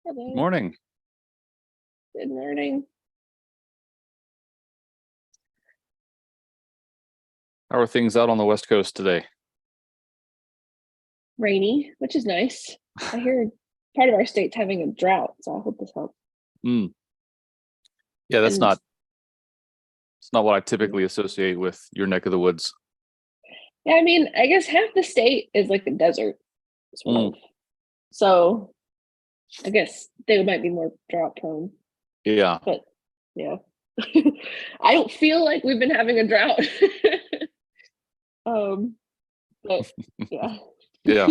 Hello. Morning. Good morning. How are things out on the West Coast today? Rainy, which is nice. I hear part of our state's having a drought, so I hope this helps. Yeah, that's And not it's not what I typically associate with your neck of the woods. yeah, I mean, I guess half the state is like a desert, sort of. So I guess they might be more drought prone, Yeah. but yeah. I don't feel like we've been having a drought. But yeah. Yeah.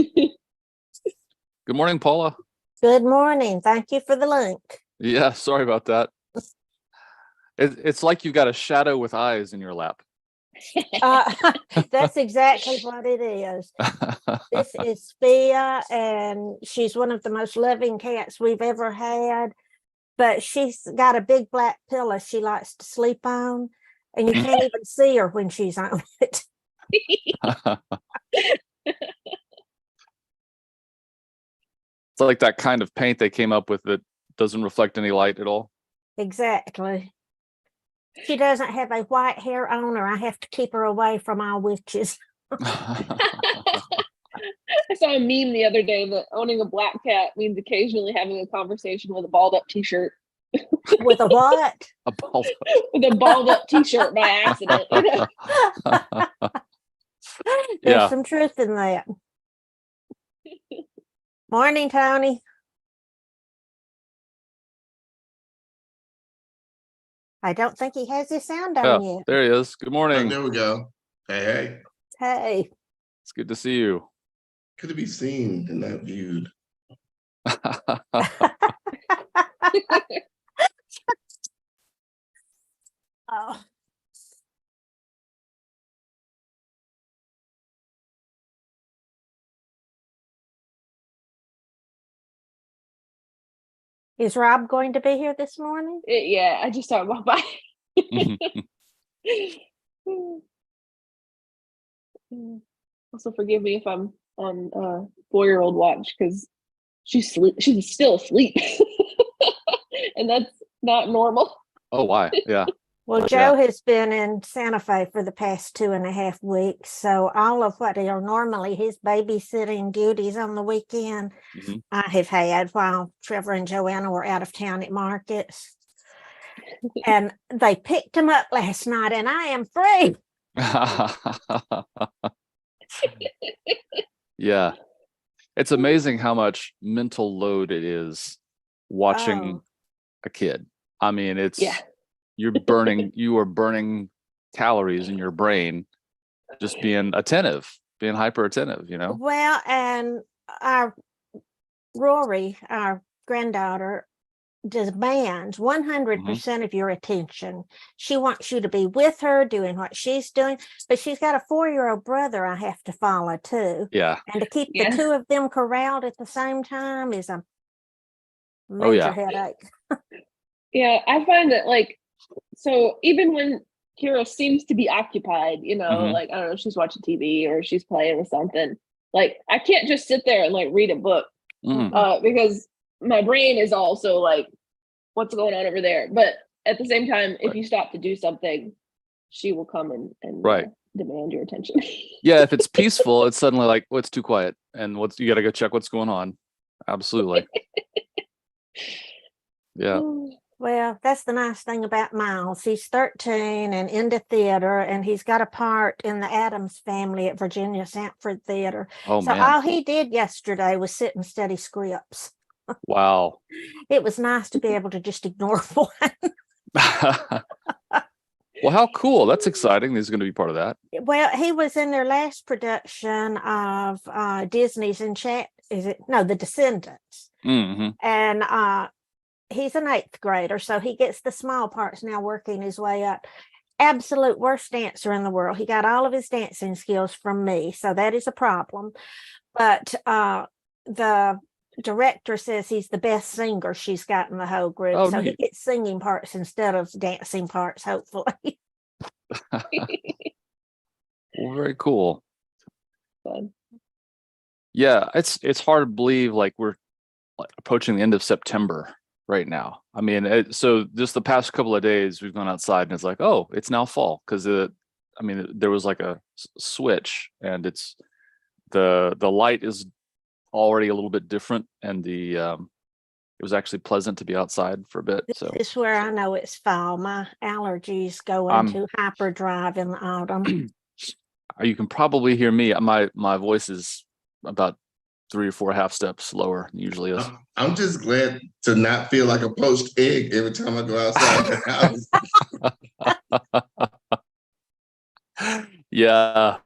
Good morning, Paula. Good morning. Thank you for the link. Yeah, sorry about that. It's like you've got a shadow with eyes in your lap. That's exactly what it is. This is Fia, and she's one of the most loving cats we've ever had. But she's got a big black pillow she likes to sleep on, and you can't even see her when she's on it. It's like that kind of paint they came up with that doesn't reflect any light at all. Oh. Exactly. She doesn't have a white hair on her. I have to keep her away from all witches. I saw a meme the other day that owning a black cat means occasionally having a conversation with a balled up t-shirt. With a what? A bald. With a balled up t-shirt by accident. There's Yeah. some truth in that. Morning, Tony. I don't think he has his sound on Yeah, yet. there he is. Good Oh, morning. there we go. Hey, Hey. It's good to see you. could it be seen and not viewed? Oh. Is Rob going to be here this morning? Yeah, I just talked about by. Also, forgive me if I'm on 4-year-old watch because she's still asleep, and that's not normal. Oh, why? Yeah. Well, Joe has been in Santa Fe for the past 2.5 weeks. So all of what are normally his babysitting duties on the weekend, I have had while Trevor and Joanna were out of town at markets. And they picked him up last night, and I am free. Yeah. It's amazing how much mental load it is watching a kid. I mean, it's you are burning calories in your brain just being attentive, being hyper attentive, you know? Well, and our Rory, our granddaughter, demands 100% of your attention. She wants you to be with her doing what she's doing, but she's got a 4-year-old brother I have to follow too. Yeah. And to keep the two of them corralled at the same time is a Oh, major headache. Yeah, I find that so even when Kira seems to be occupied, like, I don't know, she's watching TV or she's playing with something, like I can't just sit there and like read a book because my brain is also like, what's going on over there? But at the same time, if you stop to do something, she will come and demand your attention. Yeah, if it's peaceful, it's suddenly like, well, it's too quiet, and you got to go check what's going on. Absolutely. Yeah. Well, that's the nice thing about Miles. He's 13 and into theater, and he's got a part in the Addams Family at Virginia Sanford Theater. Oh, so man. all he did yesterday was sit and study scripts. Wow. It was nice to be able to just ignore one. Well, how cool. That's exciting. He's going to be part of that. Well, he was in their last production of Disney's The Descendants. And he's an 8th grader, so he gets the small parts now, working his way up. Absolute worst dancer in the world. He got all of his dancing skills from me, so that is a problem. But the director says he's the best singer she's got in the whole group. Oh, so neat. he gets singing parts instead of dancing parts, hopefully. Well, very cool. Fun. Yeah, it's hard to believe like we're approaching the end of September right now. I mean, so just the past couple of days we've gone outside and it's like, oh, it's now fall, because there was like a switch, and it's the light is already a little bit different, and it was actually pleasant to be outside for a bit. So this is where I know it's fall. My allergies go into hyperdrive in the autumn. You can probably hear me. My voice is about 3 or 4 half steps lower than it usually is. I'm just glad to not feel like a poached egg every time I go outside the house. Yeah.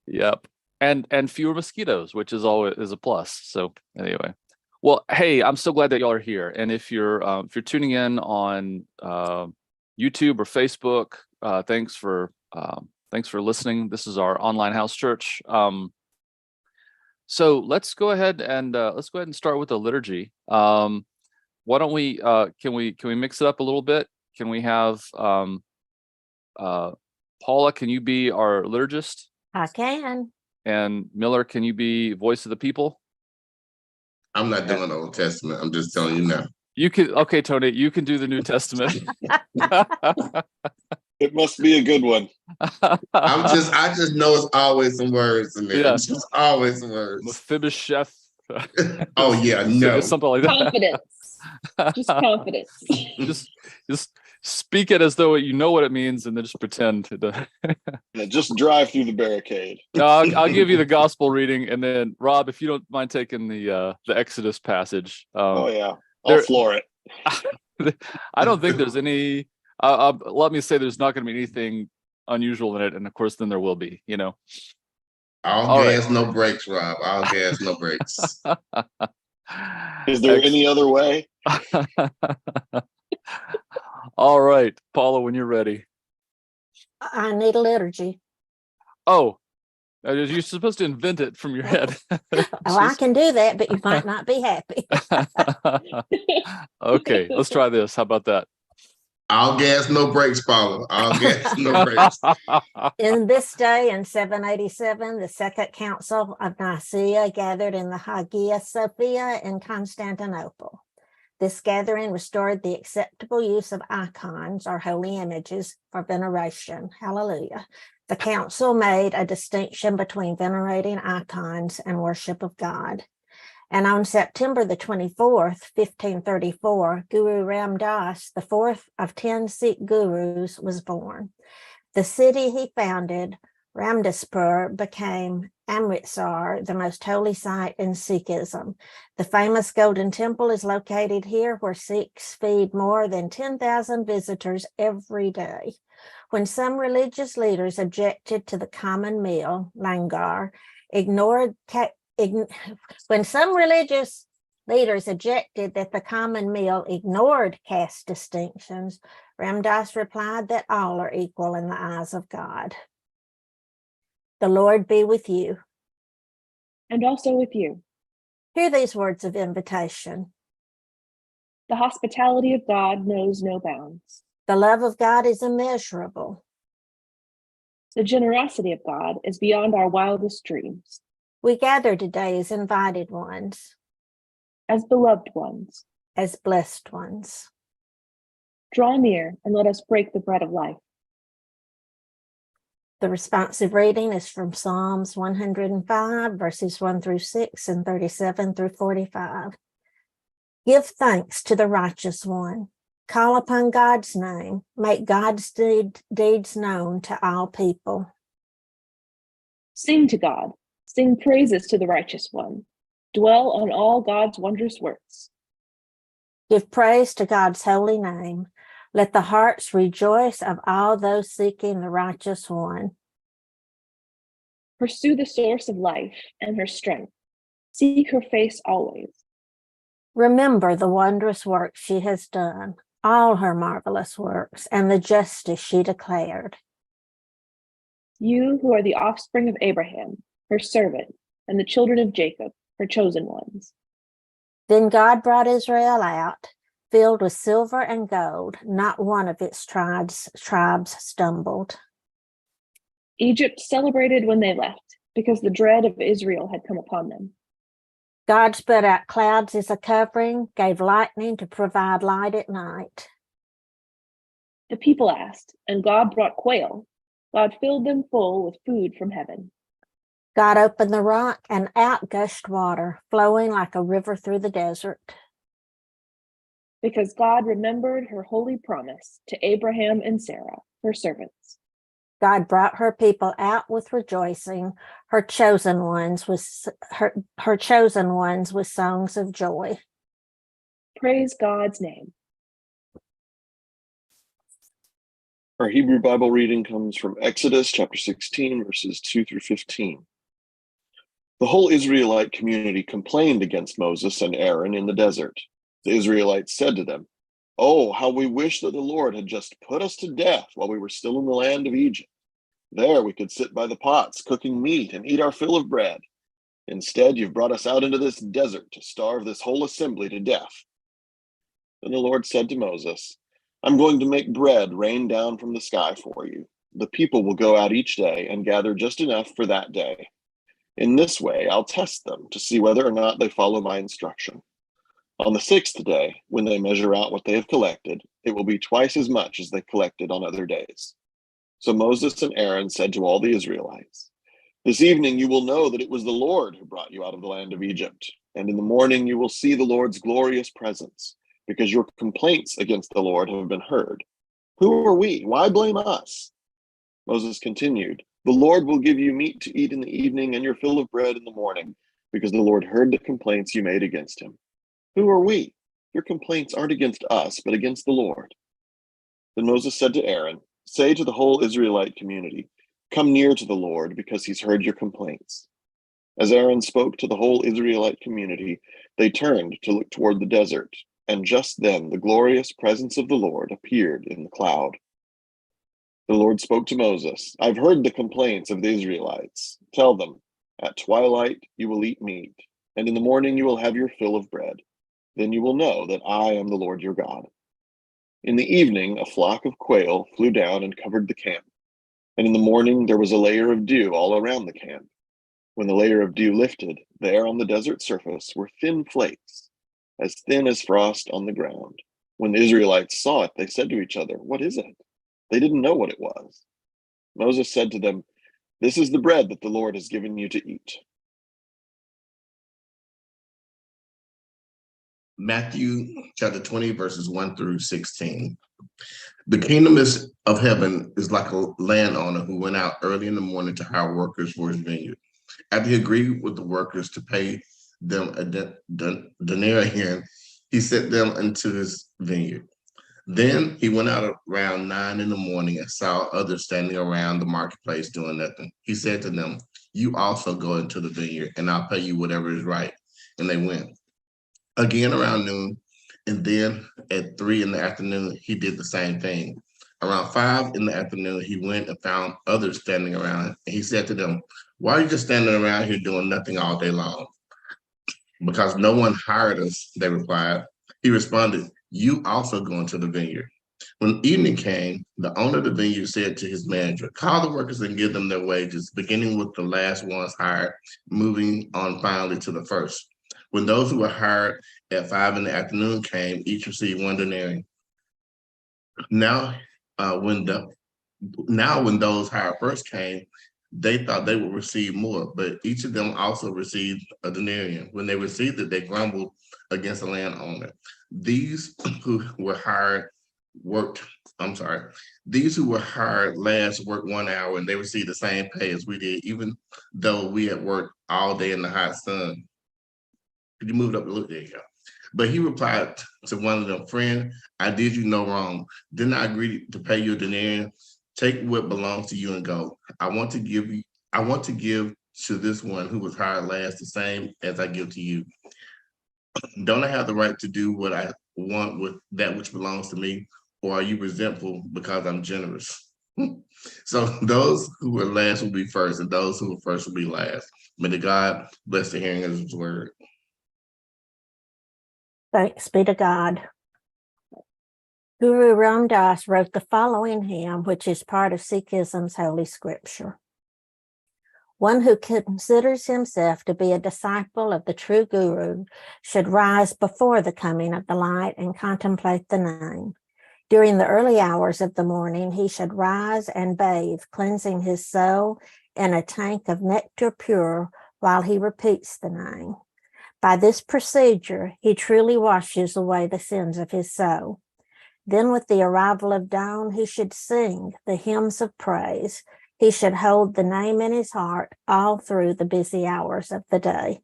Yep. And fewer mosquitoes, which is always a plus. So anyway. Well, hey, I'm so glad that y'all are here. And if you're tuning in on YouTube or Facebook, thanks for listening. This is our online house church. So let's go ahead and start with the liturgy. Why don't we can we mix it up a little bit? Can we have Paula? Can you be our liturgist? I can. And Miller, can you be voice of the people? I'm not doing the Old Testament. I'm just telling you now. You can, okay, Tony, you can do the New Testament. It must be a good one. I just know it's always some words in there. Yeah. It's just always some words. Mephibosheth. Oh yeah, no. Something like that. Confidence. Just confidence. just speak it as though you know what it means, and then just pretend. Yeah, just drive through the barricade. I'll give you the gospel reading, and then Rob, if you don't mind taking the Exodus passage. Oh yeah, I'll floor it. I don't think there's any. Let me say, there's not going to be anything unusual in it, and of course, then there will be. All gas, no brakes, Rob. All gas, no brakes. Is there any other way? All right, Paula, when you're ready. I need a liturgy. Oh, you're supposed to invent it from your head. I can do that, but you might not be happy. Okay, let's try this. How about that? All gas, no brakes, Paula. All gas, no brakes. In this day, in 787, the Second Council of Nicaea gathered in the Hagia Sophia in Constantinople. This gathering restored the acceptable use of icons or holy images for veneration. Hallelujah. The council made a distinction between venerating icons and worship of God. And on September the 24th, 1534, Guru Ram Das, the fourth of 10 Sikh gurus, was born. The city he founded, Ramdaspur, became Amritsar, the most holy site in Sikhism. The famous Golden Temple is located here, where Sikhs feed more than 10,000 visitors every day. When some religious leaders objected to the common meal, langar, when some religious leaders objected that the common meal ignored caste distinctions, Ramdas replied that all are equal in the eyes of God. The Lord be with you. And also with you. Hear these words of invitation. The hospitality of God knows no bounds. The love of God is immeasurable. The generosity of God is beyond our wildest dreams. We gather today as invited ones, as beloved ones, as blessed ones. Draw near and let us break the bread of life. The responsive reading is from Psalms 105, verses 1 through 6 and 37 through 45. Give thanks to the righteous one. Call upon God's name. Make God's deeds known to all people. Sing to God. Sing praises to the righteous one. Dwell on all God's wondrous works. Give praise to God's holy name. Let the hearts rejoice of all those seeking the righteous one. Pursue the source of life and her strength. Seek her face always. Remember the wondrous works she has done, all her marvelous works, and the justice she declared. You who are the offspring of Abraham, her servant, and the children of Jacob, her chosen ones. Then God brought Israel out, filled with silver and gold. Not one of its tribes stumbled. Egypt celebrated when they left, because the dread of Israel had come upon them. God spread out clouds as a covering, gave lightning to provide light at night. The people asked, and God brought quail. God filled them full with food from heaven. God opened the rock, and out gushed water, flowing like a river through the desert. Because God remembered her holy promise to Abraham and Sarah, her servants. God brought her people out with rejoicing, her chosen ones with songs of joy. Praise God's name. Our Hebrew Bible reading comes from Exodus chapter 16, verses 2 through 15. The whole Israelite community complained against Moses and Aaron in the desert. The Israelites said to them, "Oh, how we wish that the Lord had just put us to death while we were still in the land of Egypt. There we could sit by the pots, cooking meat and eat our fill of bread. Instead, you've brought us out into this desert to starve this whole assembly to death." Then the Lord said to Moses, "I'm going to make bread rain down from the sky for you. The people will go out each day and gather just enough for that day. In this way, I'll test them to see whether or not they follow my instruction. On the sixth day, when they measure out what they have collected, it will be twice as much as they collected on other days." So Moses and Aaron said to all the Israelites, "This evening you will know that it was the Lord who brought you out of the land of Egypt, and in the morning you will see the Lord's glorious presence, because your complaints against the Lord have been heard. Who are we? Why blame us?" Moses continued, "The Lord will give you meat to eat in the evening and your fill of bread in the morning, because the Lord heard the complaints you made against him. Who are we? Your complaints aren't against us, but against the Lord." Then Moses said to Aaron, "Say to the whole Israelite community, 'Come near to the Lord, because he's heard your complaints.'" As Aaron spoke to the whole Israelite community, they turned to look toward the desert, and just then the glorious presence of the Lord appeared in the cloud. The Lord spoke to Moses, "I've heard the complaints of the Israelites. Tell them, at twilight you will eat meat, and in the morning you will have your fill of bread. Then you will know that I am the Lord your God." In the evening, a flock of quail flew down and covered the camp. And in the morning, there was a layer of dew all around the camp. When the layer of dew lifted, there on the desert surface were thin flakes, as thin as frost on the ground. When the Israelites saw it, they said to each other, "What is it?" They didn't know what it was. Moses said to them, "This is the bread that the Lord has given you to eat." Matthew chapter 20, verses 1 through 16. The kingdom of heaven is like a landowner who went out early in the morning to hire workers for his vineyard. After he agreed with the workers to pay them a denarius, he sent them into his vineyard. Then he went out around 9 in the morning and saw others standing around the marketplace doing nothing. He said to them, "You also go into the vineyard, and I'll pay you whatever is right." And they went. Again around noon, and then at 3 in the afternoon, he did the same thing. Around 5 in the afternoon, he went and found others standing around, and he said to them, "Why are you just standing around here doing nothing all day long?" "Because no one hired us," they replied. He responded, "You also go into the vineyard." When evening came, the owner of the vineyard said to his manager, "Call the workers and give them their wages, beginning with the last ones hired, moving on finally to the first." When those who were hired at 5 in the afternoon came, each received 1 denarius. Now, when those hired first came, they thought they would receive more, but each of them also received a denarius. When they received it, they grumbled against the landowner. These who were hired last worked 1 hour, and they received the same pay as we did, even though we had worked all day in the hot sun. Could you move it up a little? There you go. But he replied to one of them, "Friend, I did you no wrong. Didn't I agree to pay you a denarius? Take what belongs to you and go. I want to give to this one who was hired last the same as I give to you. Don't I have the right to do what I want with that which belongs to me? Or are you resentful because I'm generous?" So those who were last will be first, and those who were first will be last. May the God bless the hearing of his word. Thanks be to God. Guru Ram Das wrote the following hymn, which is part of Sikhism's holy scripture. One who considers himself to be a disciple of the true guru should rise before the coming of the light and contemplate the name. During the early hours of the morning, he should rise and bathe, cleansing his soul in a tank of nectar pure while he repeats the name. By this procedure, he truly washes away the sins of his soul. Then, with the arrival of dawn, he should sing the hymns of praise. He should hold the name in his heart all through the busy hours of the day.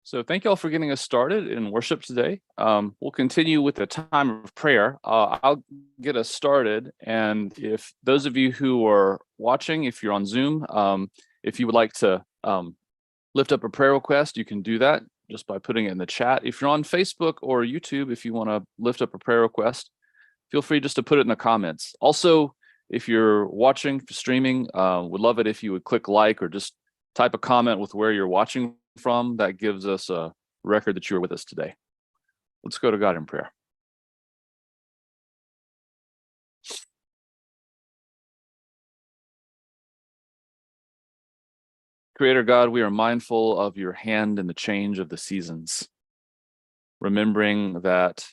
So thank you all for getting us started in worship today. We'll continue with a time of prayer. I'll get us started. And if those of you who are watching, if you're on Zoom, if you would like to lift up a prayer request, you can do that just by putting it in the chat. If you're on Facebook or YouTube, if you want to lift up a prayer request, feel free just to put it in the comments. Also, if you're watching, streaming, would love it if you would click like or just type a comment with where you're watching from. That gives us a record that you were with us today. Let's go to God in prayer. Creator God, we are mindful of your hand in the change of the seasons, remembering that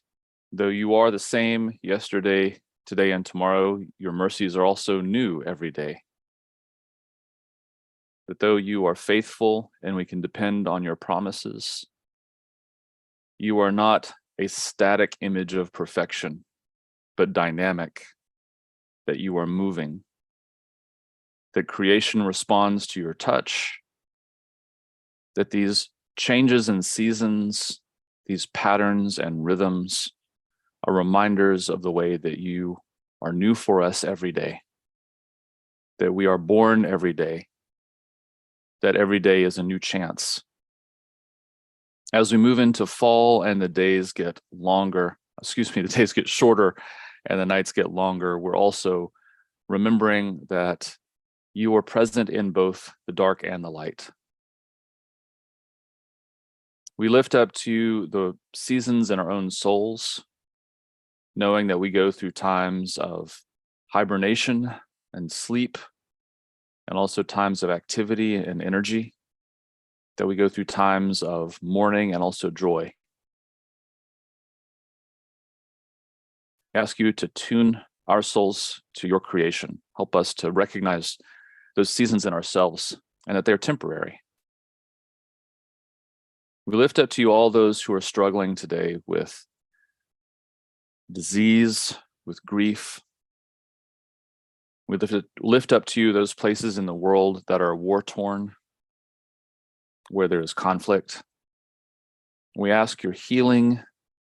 though you are the same yesterday, today, and tomorrow, your mercies are also new every day. That though you are faithful and we can depend on your promises, you are not a static image of perfection, but dynamic, that you are moving, that creation responds to your touch, that these changes in seasons, these patterns and rhythms are reminders of the way that you are new for us every day, that we are born every day, that every day is a new chance. As we move into fall and the days get longer, the days get shorter and the nights get longer, we're also remembering that you are present in both the dark and the light. We lift up to you the seasons in our own souls, knowing that we go through times of hibernation and sleep, and also times of activity and energy, that we go through times of mourning and also joy. I ask you to tune our souls to your creation. Help us to recognize those seasons in ourselves and that they're temporary. We lift up to you all those who are struggling today with disease, with grief. We lift up to you those places in the world that are war-torn, where there is conflict. We ask your healing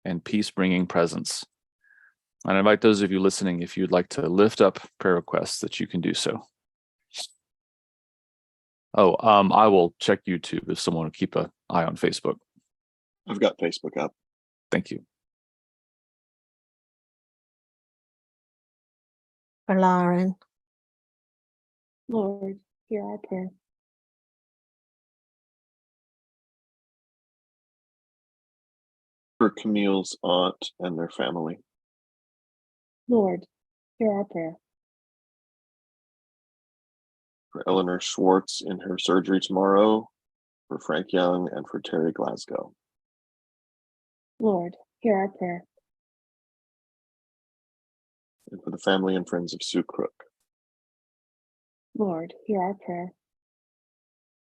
and peace-bringing presence. And I invite those of you listening, if you'd like to lift up prayer requests, that you can do so. I will check YouTube if someone will keep an eye on Facebook. I've got Facebook up. Thank you. For Lauren. Lord, hear our prayer. For Camille's aunt and their family. Lord, hear our prayer. For Eleanor Schwartz in her surgery tomorrow. For Frank Young and for Terry Glasgow. Lord, hear our prayer. And for the family and friends of Sue Crook. Lord, hear our prayer.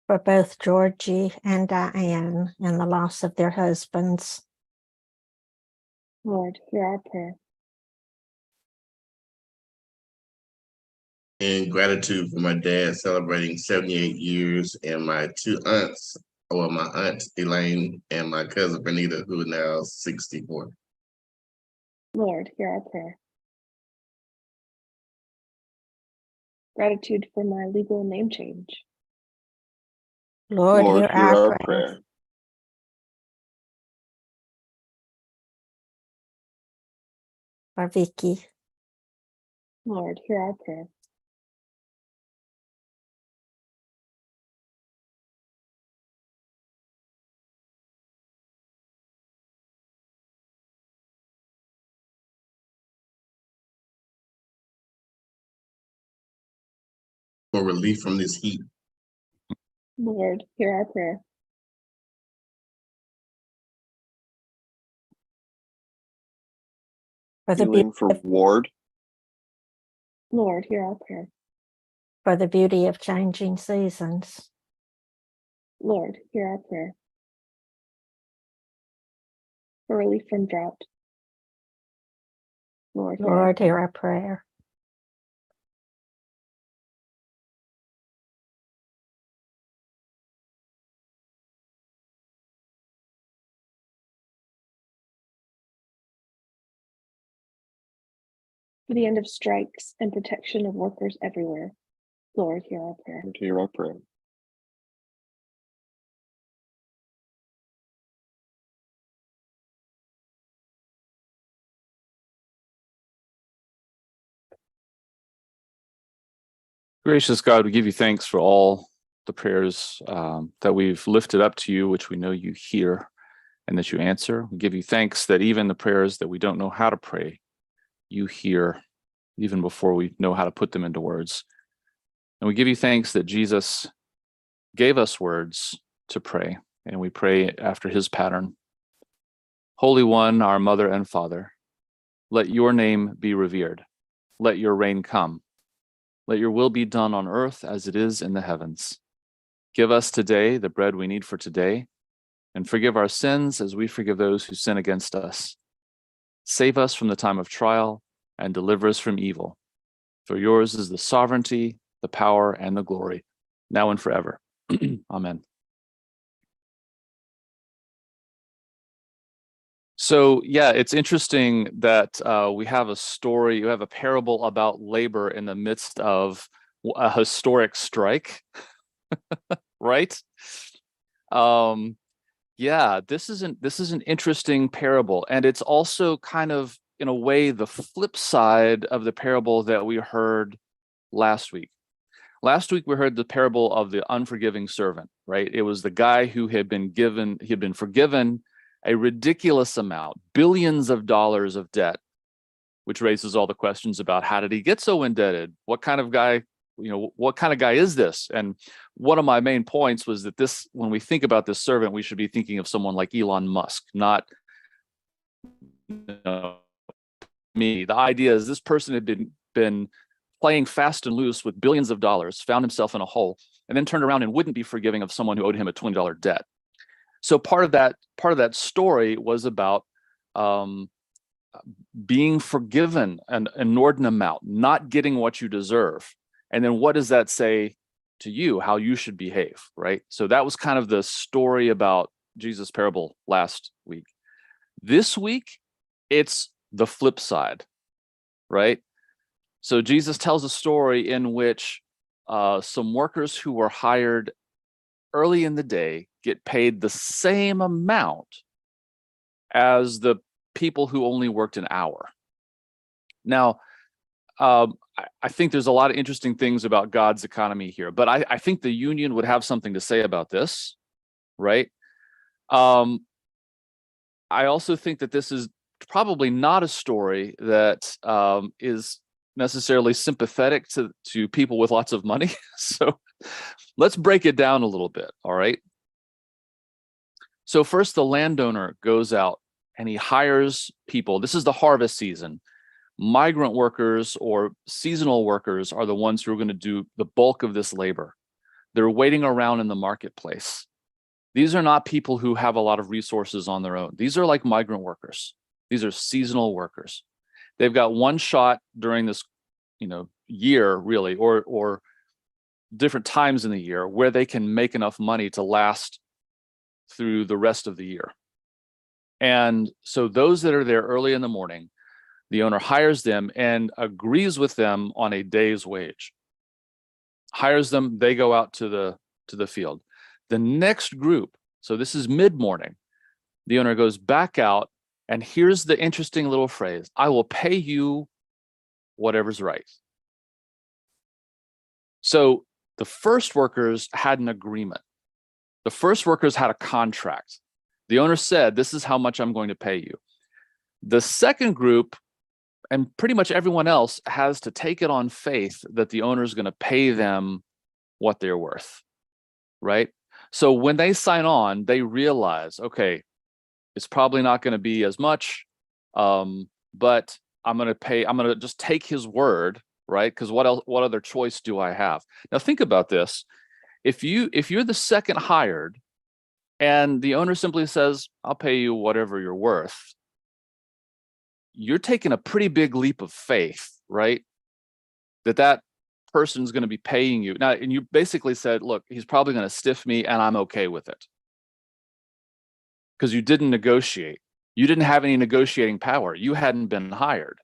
For both Georgie and Diane and the loss of their husbands. Lord, hear our prayer. In gratitude for my dad celebrating 78 years and my two aunts, my aunt Elaine and my cousin Bernita, who are now 64. Lord, hear our prayer. Gratitude for my legal name change. Lord, hear our prayer. For Vicky. Lord, hear our prayer. for relief from this heat. Lord, hear our prayer. For the Healing for Ward. Lord, hear our prayer. for the beauty of changing seasons. Lord, hear our prayer. For relief from drought. Lord, Lord, hear our prayer. For the end of strikes and protection of workers everywhere. Lord, hear our prayer. Lord, hear our prayer. Gracious God, we give you thanks for all the prayers that we've lifted up to you, which we know you hear and that you answer. We give you thanks that even the prayers that we don't know how to pray, you hear even before we know how to put them into words. And we give you thanks that Jesus gave us words to pray, and we pray after his pattern. Holy One, our Mother and Father, let your name be revered. Let your reign come. Let your will be done on earth as it is in the heavens. Give us today the bread we need for today, and forgive our sins as we forgive those who sin against us. Save us from the time of trial and deliver us from evil. For yours is the sovereignty, the power, and the glory, now and forever. Amen. So, yeah, it's interesting that we have a story, you have a parable about labor in the midst of a historic strike, right? Yeah, this is an interesting parable, and it's also kind of, in a way, the flip side of the parable that we heard last week. Last week we heard the parable of the unforgiving servant, right? It was the guy who had been forgiven a ridiculous amount, billions of dollars of debt, which raises all the questions about how did he get so indebted? What kind of guy is this? And one of my main points was that when we think about this servant, we should be thinking of someone like Elon Musk, not me. The idea is this person had been playing fast and loose with billions of dollars, found himself in a hole, and then turned around and wouldn't be forgiving of someone who owed him a $20 debt. So part of that story was about being forgiven an inordinate amount, not getting what you deserve. And then what does that say to you, how you should behave, right? So that was kind of the story about Jesus' parable last week. This week, it's the flip side, right? So Jesus tells a story in which some workers who were hired early in the day get paid the same amount as the people who only worked an hour. Now, I think there's a lot of interesting things about God's economy here, but I think the union would have something to say about this, right? I also think that this is probably not a story that is necessarily sympathetic to people with lots of money. So let's break it down a little bit, all right? So first, the landowner goes out and he hires people. This is the harvest season. Migrant workers or seasonal workers are the ones who are going to do the bulk of this labor. They're waiting around in the marketplace. These are not people who have a lot of resources on their own. These are like migrant workers. These are seasonal workers. They've got one shot during this, year really, or different times in the year where they can make enough money to last through the rest of the year. And so those that are there early in the morning, the owner hires them and agrees with them on a day's wage. Hires them, they go out to the field. The next group, so this is mid-morning, the owner goes back out, and here's the interesting little phrase: I will pay you whatever's right. So the first workers had an agreement. The first workers had a contract. The owner said, this is how much I'm going to pay you. The second group, and pretty much everyone else, has to take it on faith that the owner is going to pay them what they're worth, right? So when they sign on, they realize, okay, it's probably not going to be as much, but I'm going to just take his word, right? Because what other choice do I have? Now think about this. If you're the second hired and the owner simply says, I'll pay you whatever you're worth, you're taking a pretty big leap of faith, right? That person's going to be paying you. Now, and you basically said, look, he's probably going to stiff me and I'm okay with it. Because you didn't negotiate. You didn't have any negotiating power. You hadn't been hired,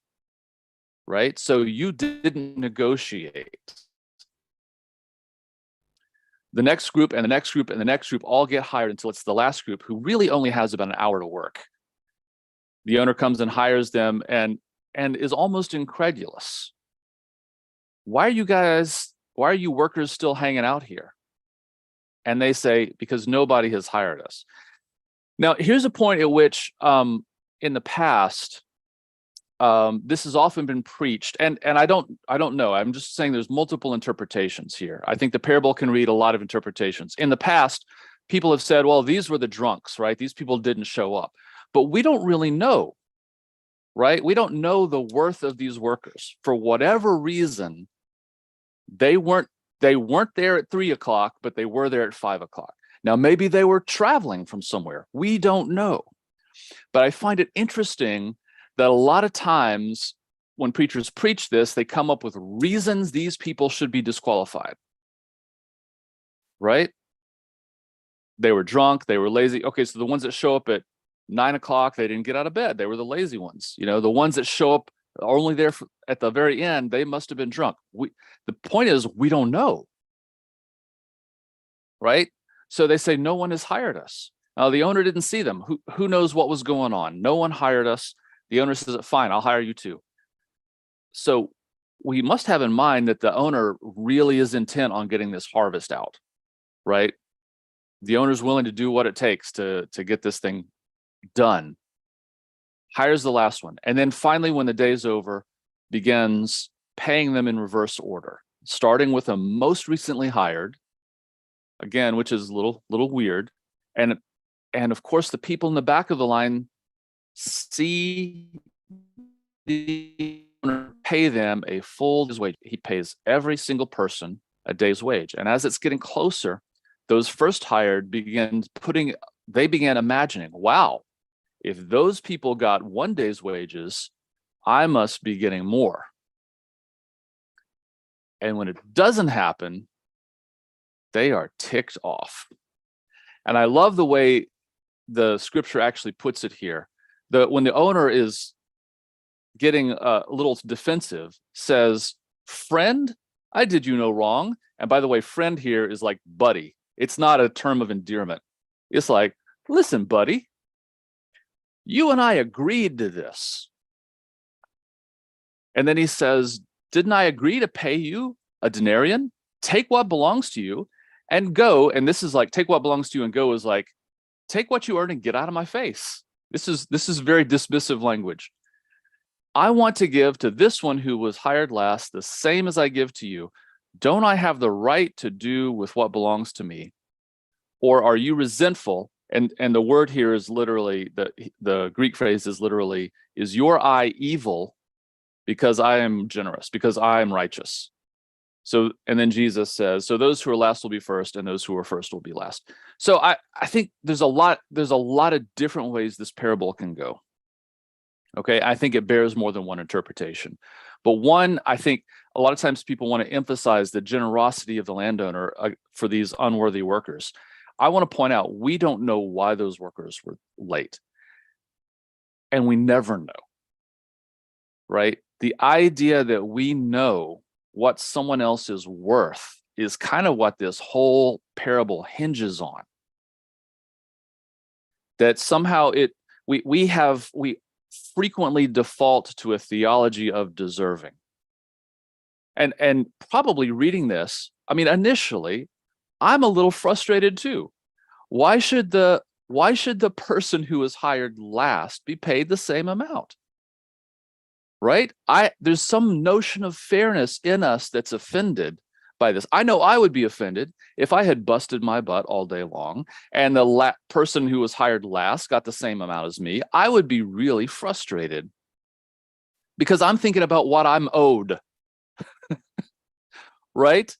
right? So you didn't negotiate. The next group and the next group and the next group all get hired until it's the last group who really only has about an hour to work. The owner comes and hires them and is almost incredulous. Why are you workers still hanging out here? And they say, because nobody has hired us. Now, here's a point at which in the past, this has often been preached, and I don't know. I'm just saying there's multiple interpretations here. I think the parable can read a lot of interpretations. In the past, people have said, well, these were the drunks, right? These people didn't show up. But we don't really know, right? We don't know the worth of these workers. For whatever reason, they weren't there at 3 o'clock, but they were there at 5 o'clock. Now, maybe they were traveling from somewhere. We don't know. But I find it interesting that a lot of times when preachers preach this, they come up with reasons these people should be disqualified, right? They were drunk, they were lazy. Okay, so the ones that show up at 9 o'clock, they didn't get out of bed. They were the lazy ones. You know, the ones that show up are only there at the very end, they must have been drunk. The point is, we don't know, right? So they say, no one has hired us. The owner didn't see them. Who knows what was going on? No one hired us. The owner says, fine, I'll hire you too. So we must have in mind that the owner really is intent on getting this harvest out, right? The owner's willing to do what it takes to get this thing done. Hires the last one. And then finally, when the day's over, begins paying them in reverse order, starting with a most recently hired, again, which is a little weird. And of course, the people in the back of the line see the owner pay them a full day's wage. He pays every single person a day's wage. And as it's getting closer, those first hired began imagining, wow, if those people got 1 day's wages, I must be getting more. And when it doesn't happen, they are ticked off. And I love the way the scripture actually puts it here. When the owner is getting a little defensive, says, friend, I did you no wrong. And by the way, friend here is like buddy. It's not a term of endearment. It's like, listen, buddy, you and I agreed to this. And then he says, didn't I agree to pay you a denarian? Take what belongs to you and go. And this is like, take what belongs to you and go is like, take what you earn and get out of my face. This is very dismissive language. I want to give to this one who was hired last the same as I give to you. Don't I have the right to do with what belongs to me? Or are you resentful? And the word here is literally, the Greek phrase is literally, is your eye evil because I am generous, because I am righteous? So, and then Jesus says, so those who are last will be first, and those who are first will be last. So I think there's a lot of different ways this parable can go. Okay, I think it bears more than one interpretation. But one, I think a lot of times people want to emphasize the generosity of the landowner for these unworthy workers. I want to point out, we don't know why those workers were late. And we never know, right? The idea that we know what someone else is worth is kind of what this whole parable hinges on. That somehow we frequently default to a theology of deserving. And probably reading this, I mean, initially, I'm a little frustrated too. Why should the person who was hired last be paid the same amount? Right? There's some notion of fairness in us that's offended by this. I know I would be offended if I had busted my butt all day long and the person who was hired last got the same amount as me. I would be really frustrated because I'm thinking about what I'm owed, right?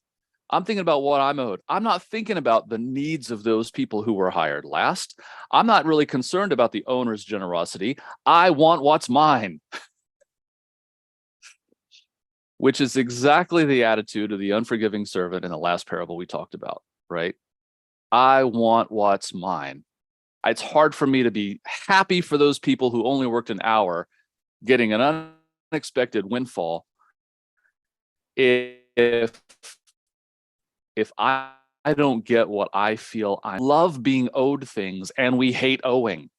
I'm thinking about what I'm owed. I'm not thinking about the needs of those people who were hired last. I'm not really concerned about the owner's generosity. I want what's mine. Which is exactly the attitude of the unforgiving servant in the last parable we talked about, right? I want what's mine. It's hard for me to be happy for those people who only worked an hour getting an unexpected windfall if I don't get what I feel. I love being owed things, and we hate owing.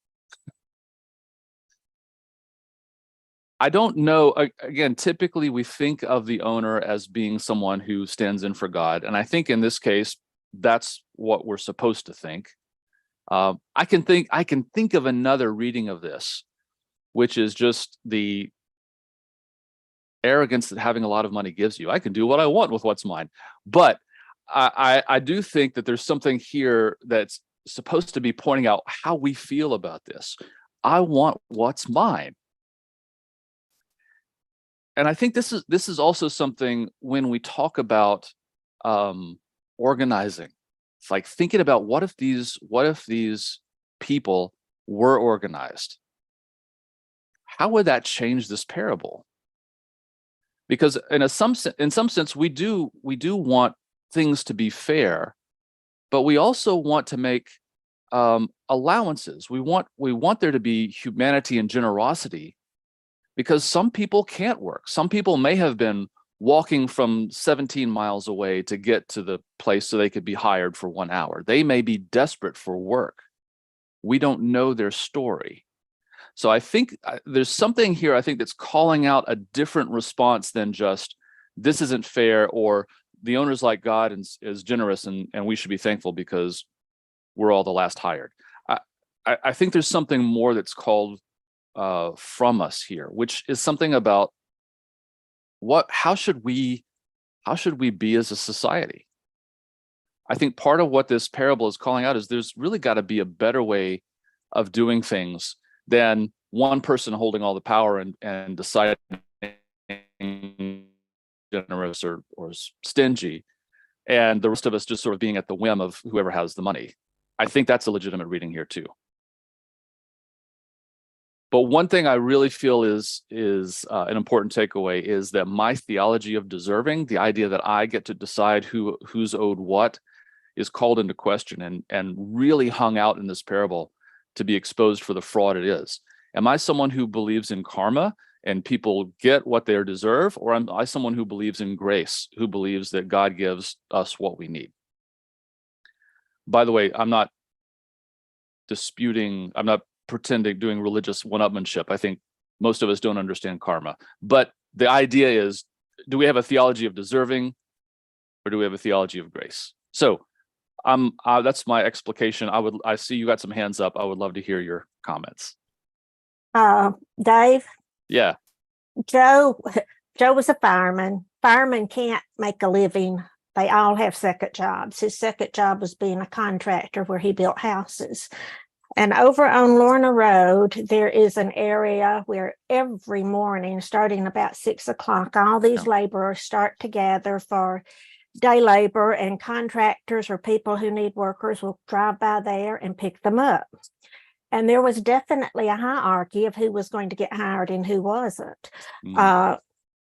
I don't know. Again, typically we think of the owner as being someone who stands in for God. And I think in this case, that's what we're supposed to think. I can think of another reading of this, which is just the arrogance that having a lot of money gives you. I can do what I want with what's mine. But I do think that there's something here that's supposed to be pointing out how we feel about this. I want what's mine. And I think this is also something when we talk about organizing. It's like thinking about what if these people were organized? How would that change this parable? Because in some sense, we do want things to be fair, but we also want to make allowances. We want there to be humanity and generosity. Because some people can't work. Some people may have been walking from 17 miles away to get to the place so they could be hired for 1 hour. They may be desperate for work. We don't know their story. So I think there's something here, I think, that's calling out a different response than just, this isn't fair, or the owner's like God and is generous and we should be thankful because we're all the last hired. I think there's something more that's called from us here, which is something about how should we be as a society? I think part of what this parable is calling out is there's really got to be a better way of doing things than one person holding all the power and deciding generous or stingy, and the rest of us just sort of being at the whim of whoever has the money. I think that's a legitimate reading here too. But one thing I really feel is an important takeaway is that my theology of deserving, the idea that I get to decide who's owed what, is called into question and really hung out in this parable to be exposed for the fraud it is. Am I someone who believes in karma and people get what they deserve, or am I someone who believes in grace, who believes that God gives us what we need? By the way, I'm not pretending doing religious one-upmanship. I think most of us don't understand karma. But the idea is, do we have a theology of deserving or do we have a theology of grace? So that's my explication. I see you got some hands up. I would love to hear your comments. Dave? Yeah. Joe was a fireman. Firemen can't make a living. They all have second jobs. His second job was being a contractor where he built houses. And over on Lorna Road, there is an area where every morning, starting about 6 o'clock, all these laborers start to gather for day labor, and contractors or people who need workers will drive by there and pick them up. And there was definitely a hierarchy of who was going to get hired and who wasn't.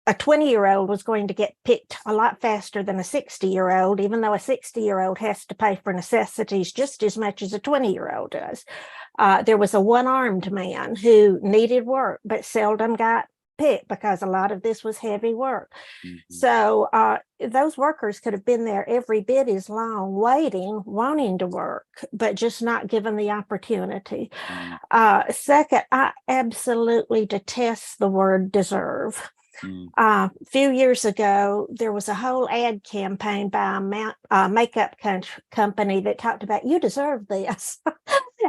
A 20-year-old was going to get picked a lot faster than a 60-year-old, even though a 60-year-old has to pay for necessities just as much as a 20-year-old does. There was a one-armed man who needed work, but seldom got picked because a lot of this was heavy work. So those workers could have been there every bit as long, waiting, wanting to work, but just not given the opportunity. Second, I absolutely detest the word deserve. A few years ago, there was a whole ad campaign by a makeup company that talked about, you deserve this.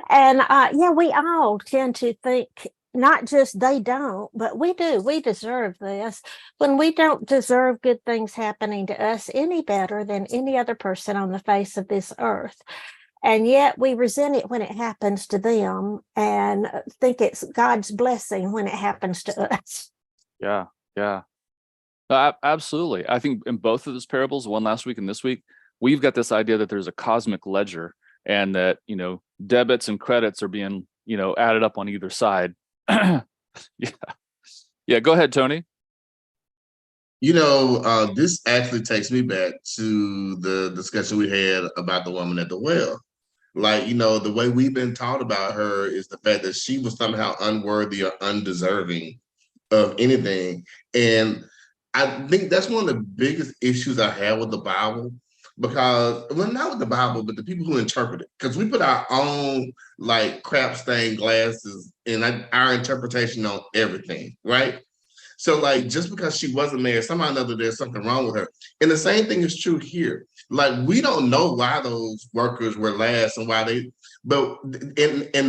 And we all tend to think not just they don't, but we do. We deserve this when we don't deserve good things happening to us any better than any other person on the face of this earth. And yet we resent it when it happens to them and think it's God's blessing when it happens to us. Yeah, yeah. Absolutely. I think in both of those parables, one last week and this week, we've got this idea that there's a cosmic ledger and that, debits and credits are being, added up on either side. Yeah. Yeah, go ahead, Tony. This actually takes me back to the discussion we had about the woman at the well. Like, the way we've been taught about her is the fact that she was somehow unworthy or undeserving of anything. And I think that's one of the biggest issues I have with the Bible, because, well, not with the Bible, but the people who interpret it. Because we put our own, like, crap stained glasses in our interpretation on everything, right? So, like, just because she wasn't married, somehow or another, there's something wrong with her. And the same thing is true here. Like, we don't know why those workers were last and why and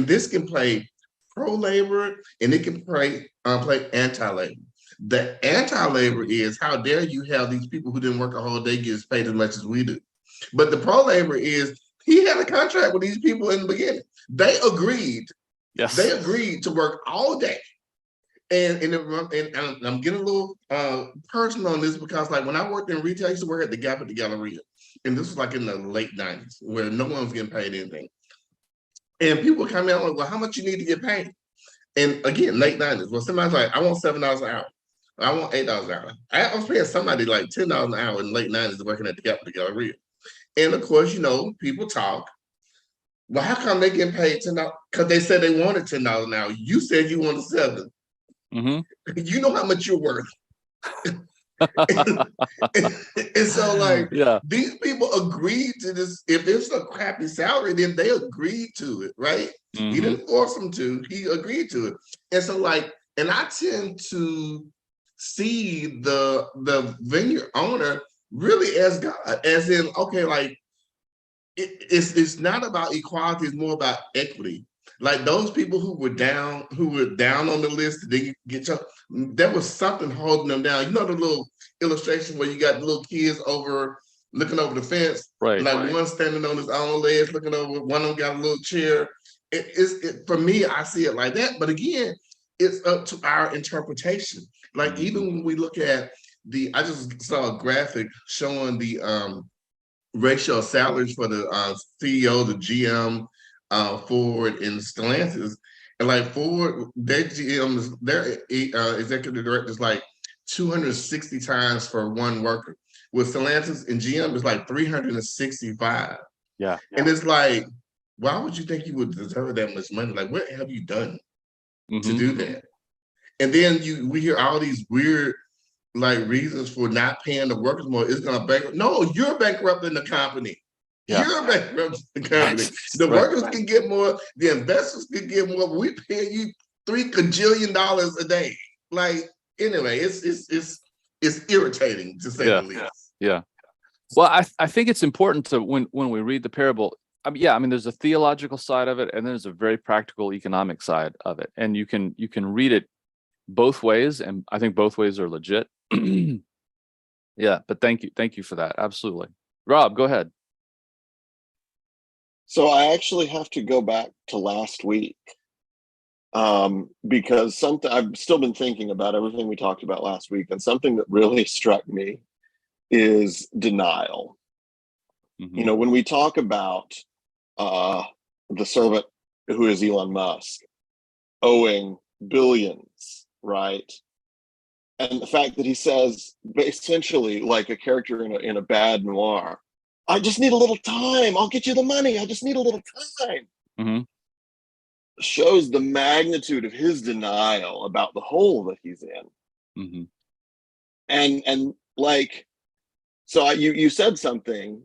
this can play pro-labor and it can play anti-labor. The anti-labor is, how dare you have these people who didn't work a whole day get paid as much as we do. But the pro-labor is, he had a contract with these people in the beginning. They agreed. Yes. They agreed to work all day. And I'm getting a little personal on this, because, like, when I worked in retail, I used to work at the Gap at the Galleria. And this was like in the late 90s, where no one was getting paid anything. And people would come in like, well, how much you need to get paid? And again, late 90s. Well, somebody's like, I want $7 an hour. I want $8 an hour. I was paying somebody like $10 an hour in the late 90s working at the Gap at the Galleria. And of course, people talk. Well, how come they getting paid $10? Because they said they wanted $10 an hour. You said you wanted $7. Mm-hmm. You know how much you're worth. and so, like, yeah, these people agreed to this. If it's a crappy salary, then they agreed to it, right? Mm-hmm. He didn't force them to. He agreed to it. And so, like, and I tend to see the vineyard owner really as God, as in, okay, like, it's not about equality, it's more about equity. Like, those people who were down on the list, they get there was something holding them down. The little illustration where you got the little kids looking over the fence, right? Like, right. One standing on his own legs, looking over. One of them got a little chair. For me, I see it like that. But again, it's up to our interpretation. Like, even when we look at I just saw a graphic showing the ratio of salaries for the CEO, the GM, Ford, and Stellantis. And, like, Ford, their GM, their executive director is like 260 times for one worker. With Stellantis and GM, it's like 365. Yeah. And it's like, why would you think you would deserve that much money? Like, what have you done to do that? And then we hear all these weird, like, reasons for not paying the workers more. It's going to bankrupt. No, you're bankrupting the company. Yeah. You're bankrupting the company. The workers can get more. The investors can get more. But we pay you $3 gajillion a day. Like, anyway, it's irritating, to say the least. Yeah. Well, I think it's important to when we read the parable. There's a theological side of it, and there's a very practical economic side of it, and you can read it both ways, and I think both ways are legit. Yeah, but thank you for that. Absolutely. Rob, go ahead. So I actually have to go back to last week, because I've still been thinking about everything we talked about last week, and something that really struck me is denial. Mm-hmm. When we talk about the servant who is Elon Musk owing billions, right? And the fact that he says, essentially like a character in a bad noir, I just need a little time. I'll get you the money. I just need a little time. Mm-hmm. Shows the magnitude of his denial about the hole that he's in. Mm-hmm. And like, so you said something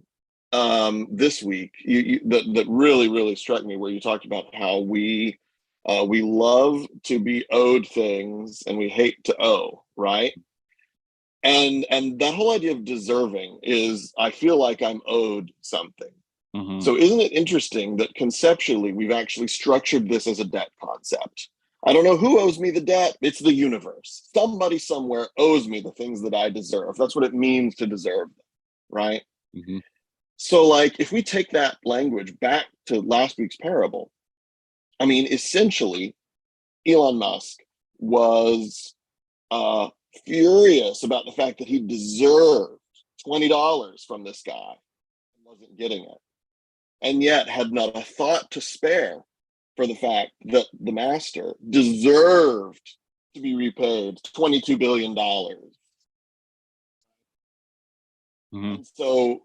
this week that really, really struck me, where you talked about how we love to be owed things and we hate to owe, right? And that whole idea of deserving is, I feel like I'm owed something. Mm-hmm. So isn't it interesting that conceptually we've actually structured this as a debt concept? I don't know who owes me the debt. It's the universe. Somebody somewhere owes me the things that I deserve. That's what it means to deserve them, right? Mm-hmm. So, like, if we take that language back to last week's parable, I mean, essentially, Elon Musk was furious about the fact that he deserved $20 from this guy and wasn't getting it, and yet had not a thought to spare for the fact that the master deserved to be repaid $22 billion. Mm-hmm. And so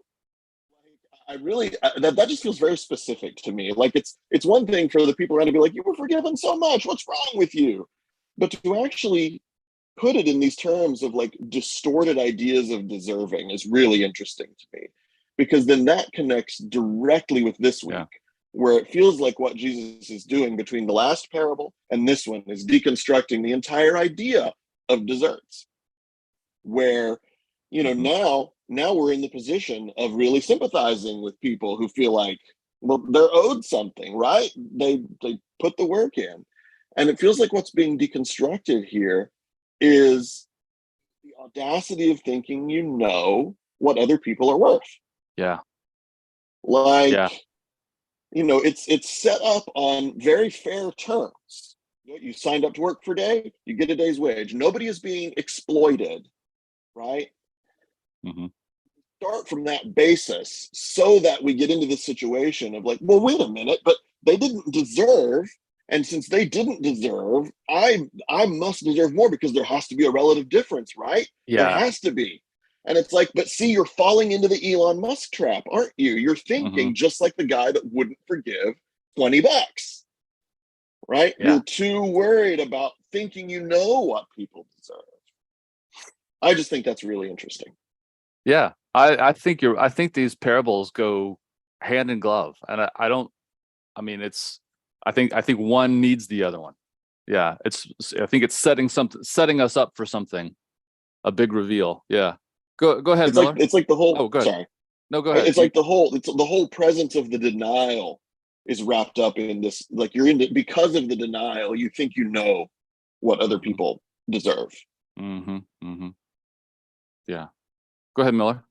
I really, that just feels very specific to me. Like, it's one thing for the people around to be like, you were forgiven so much, what's wrong with you? But to actually put it in these terms of like distorted ideas of deserving is really interesting to me, because then that connects directly with this week, where it feels like what Jesus is doing between the last parable and this one is deconstructing the entire idea of deserts, where, you know, now we're in the position of really sympathizing with people who feel like, well, they're owed something, right? They put the work in. And it feels like what's being deconstructed here is the audacity of thinking you know what other people are worth. Yeah. Like, you know, it's set up on very fair terms. You signed up to work for a day, you get a day's wage. Nobody is being exploited, right? Mm-hmm. Start from that basis so that we get into the situation of like, well, wait a minute, but they didn't deserve. And since they didn't deserve, I must deserve more because there has to be a relative difference, right? Yeah. There has to be. And it's like, but see, you're falling into the Elon Musk trap, aren't you? You're thinking just like the guy that wouldn't forgive $20, right? Yeah. You're too worried about thinking you know what people deserve. I just think that's really interesting. Yeah. I think these parables go hand in glove. And I think one needs the other one. Yeah. I think it's setting us up for something, a big reveal. Yeah. Go ahead, It's Miller. like the whole. Oh, go ahead. Sorry. No, go ahead. It's like the whole presence of the denial is wrapped up in this. Like, you're in it because of the denial. You think you know what other people deserve. Mm-hmm. Mm-hmm. Yeah. Go ahead, Miller.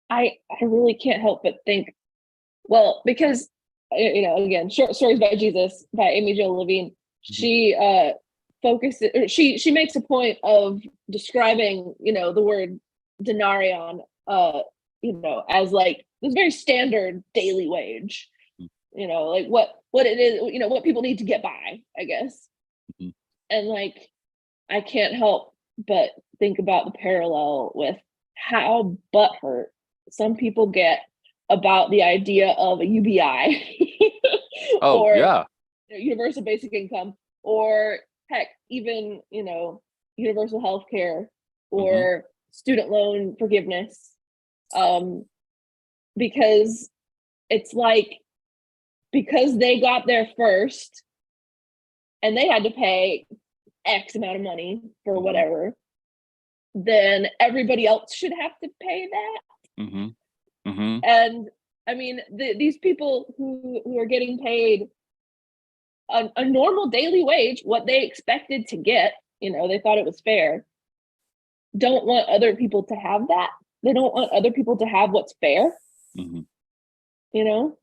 I really can't help but think, well, because, you know, again, Short Stories by Jesus by Amy Jo Levine, she focuses, she makes a point of describing, you know, the word denarion, you know, as like this very standard daily wage, you know, like what it is, you know, what people need to get by, I guess. Mm-hmm. And like, I can't help but think about the parallel with how butthurt some people get about the idea of a UBI or universal basic income, or heck, even, you know, universal health care or student loan forgiveness. Because it's like, because they got there first and they had to pay X amount of money for whatever, then everybody else should have to pay that. And I mean, these people who are getting paid a normal daily wage, what they expected to get, you know, they thought it was fair, don't want other people to have that. They don't want other people to have what's fair. You know?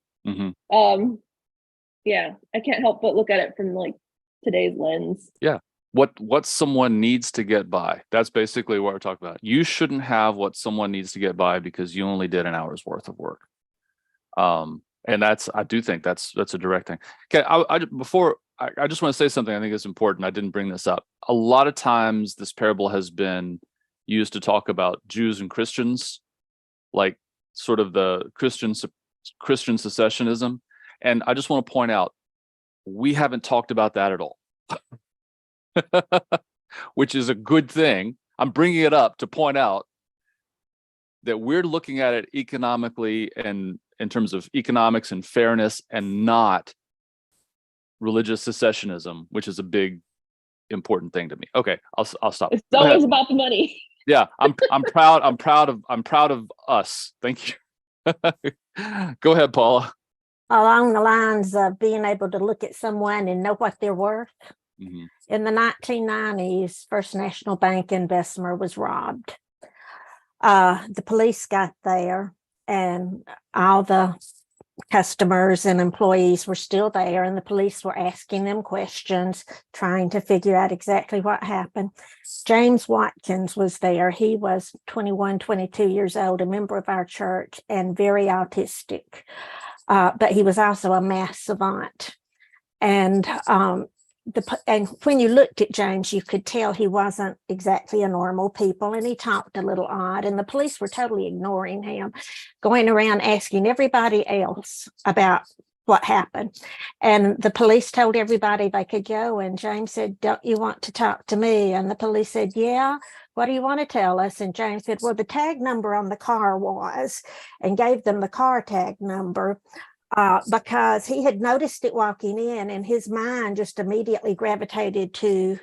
Yeah, I can't help but look at it from like today's lens. Yeah. What someone needs to get by. That's basically what we're talking about. You shouldn't have what someone needs to get by because you only did an hour's worth of work. And I do think that's a direct thing. Okay, I just want to say something I think is important. I didn't bring this up. A lot of times this parable has been used to talk about Jews and Christians, like sort of the Christian secessionism. And I just want to point out, we haven't talked about that at all. Which is a good thing. I'm bringing it up to point out that we're looking at it economically and in terms of economics and fairness, and not religious secessionism, which is a big important thing to me. Okay, I'll stop. It's always about the money. Yeah, I'm proud of us. Thank you. Go ahead, Paula. along the lines of being able to look at someone and know what they're worth. Mhm. In the 1990s, First National Bank in Bessemer was robbed. The police got there, and all the customers and employees were still there, and the police were asking them questions, trying to figure out exactly what happened. James Watkins was there. He was 21, 22 years old, a member of our church, and very autistic. But he was also a math savant. And and when you looked at James, you could tell he wasn't exactly a normal people, and he talked a little odd, and the police were totally ignoring him, going around asking everybody else about what happened. And the police told everybody they could go, and James said, "Don't you want to talk to me?" And the police said, "Yeah, what do you want to tell us?" And James said, "Well, the tag number on the car was," and gave them the car tag number. Because he had noticed it walking in, and his mind just immediately gravitated to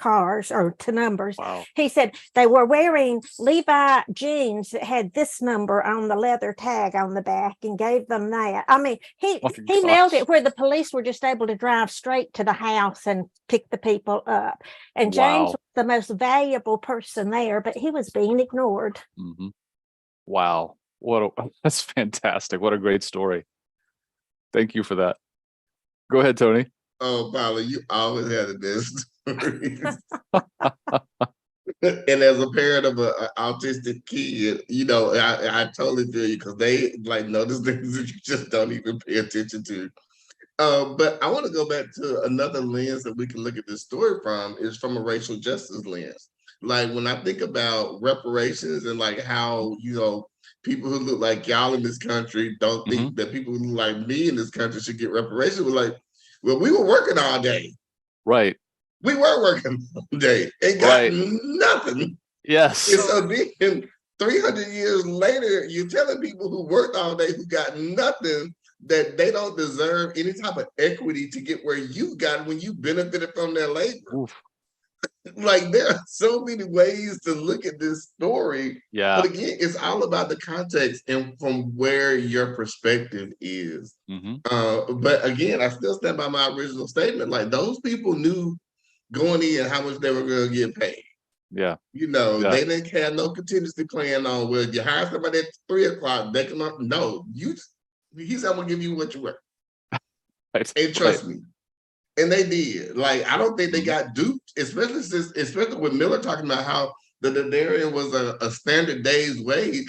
cars or to numbers. Wow. He said they were wearing Levi jeans that had this number on the leather tag on the back, and gave them that. I mean, he nailed it, where the police were just able to drive straight to the house and pick the people up. And James was the most valuable person there, but he was being ignored. Mm-hmm. Wow. That's fantastic. What a great story. Thank you for that. Go ahead, Tony. Oh, Paula, you always had the best stories. And as a parent of an autistic kid, I totally feel you, because they notice things that you just don't even pay attention to. But I want to go back to another lens that we can look at this story from, is from a racial justice lens. Like, when I think about reparations and how, people who look like y'all in this country don't think that people who look like me in this country should get reparations. We're like, well, we were working all day. Right. We were working all day and got nothing. Yes. And so then 300 years later, you're telling people who worked all day, who got nothing, that they don't deserve any type of equity to get where you got when you benefited from their labor. Oof. There are so many ways to look at this story. Yeah. But again, it's all about the context and from where your perspective is. But again, I still stand by my original statement. Those people knew going in how much they were going to get paid. Yeah. They didn't have no contingency plan on, well, you hire somebody at 3:00, they can no, he said, I'm gonna give you what you worth. Right. And trust me. And they did. I don't think they got duped, especially with Miller talking about how the denarian was a standard day's wage.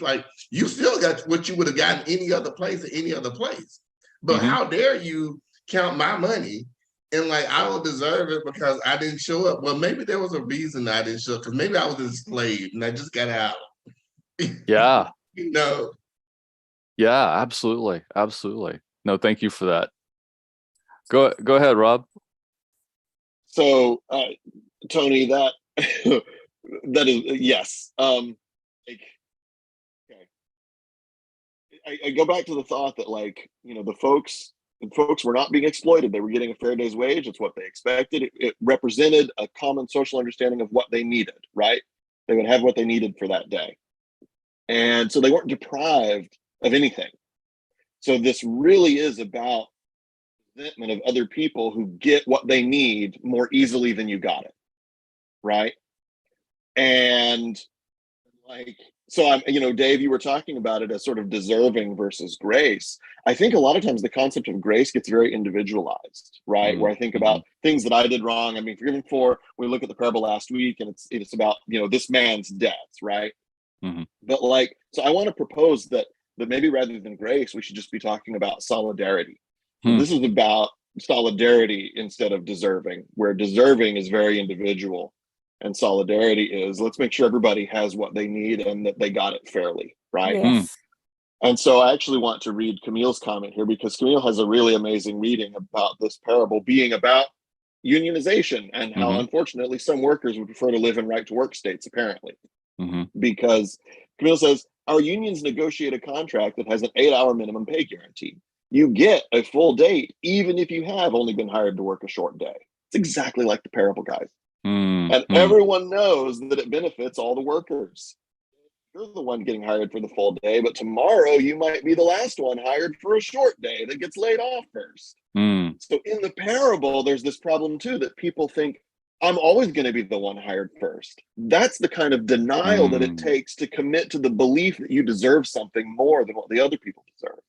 You still got what you would have gotten any other place at any other place. But how dare you count my money and I don't deserve it because I didn't show up. Well, maybe there was a reason I didn't show up, because maybe I was enslaved and I just got out. Yeah. Yeah, absolutely. Absolutely. No, thank you for that. Go ahead, Rob. So, Tony, that that is yes. Okay. I go back to the thought that the folks were not being exploited. They were getting a fair day's wage. It's what they expected. It represented a common social understanding of what they needed, right? They would have what they needed for that day. And so they weren't deprived of anything. So this really is about resentment of other people who get what they need more easily than you got it, right? And so I'm, Dave, you were talking about it as sort of deserving versus grace. I think a lot of times the concept of grace gets very individualized, right? Where I think about things that I did wrong, I'm being forgiven for. We look at the parable last week, and it's about, this man's debts, right? But so I want to propose that maybe rather than grace, we should just be talking about solidarity. This is about solidarity instead of deserving, where deserving is very individual. And solidarity is, let's make sure everybody has what they need and that they got it fairly, right? Yes. And so I actually want to read Camille's comment here, because Camille has a really amazing reading about this parable being about unionization and how unfortunately some workers would prefer to live in right to work states, apparently. Because Camille says, our unions negotiate a contract that has an 8-hour minimum pay guarantee. You get a full day, even if you have only been hired to work a short day. It's exactly like the parable, guys. And everyone knows that it benefits all the workers. you're the one getting hired for the full day, but tomorrow you might be the last one hired for a short day that gets laid off first. So in the parable, there's this problem too, that people think, I'm always going to be the one hired first. That's the kind of denial that it takes to commit to the belief that you deserve something more than what the other people deserve.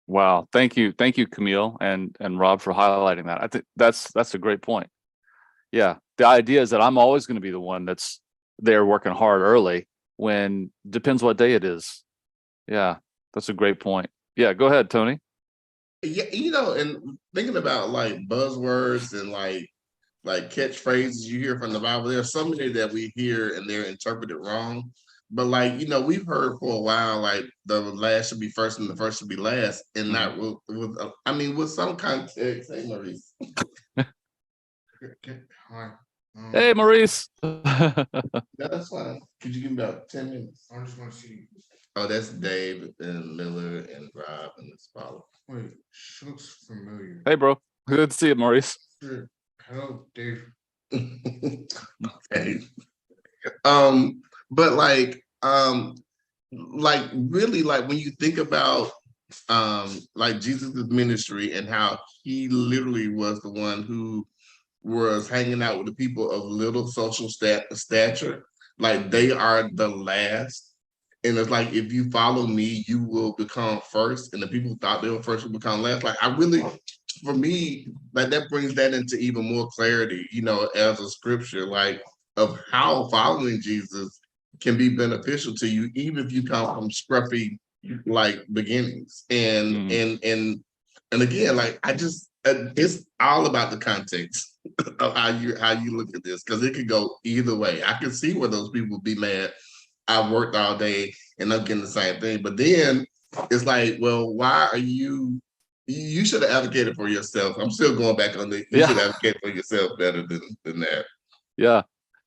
Wow. Thank you, Camille and Rob, for highlighting that. I think that's a great point. Yeah. The idea is that I'm always going to be the one that's there working hard early, when depends what day it is. Yeah, that's a great point. Yeah, go ahead, Tony. Yeah, and thinking about like buzzwords and like catchphrases you hear from the Bible, there are so many that we hear and they're interpreted wrong. But like, we've heard for a while, like the last should be first and the first should be last, and not with some context. Hey, Maurice. Hi. Hey, Maurice. That's fine. Could you give me about 10 minutes? I just want to see. Oh, that's Dave and Miller and Rob and this follow. Wait, she looks familiar. Hey, bro. Good to see you, Maurice. Sure. Hello, Dave. Okay. But really, like when you think about like Jesus' ministry and how he literally was the one who was hanging out with the people of little social stature, like they are the last. And it's like, if you follow me, you will become first. And the people who thought they were first will become last. Like, for me, like that brings that into even more clarity, as a scripture, like of how following Jesus can be beneficial to you, even if you come from scruffy like beginnings. And again, like it's all about the context of how you look at this, because it could go either way. I can see where those people would be mad. I worked all day and I'm getting the same thing. But then it's like, well, why are you should have advocated for yourself. I'm still going back on the you should advocate for yourself better than that. Yeah.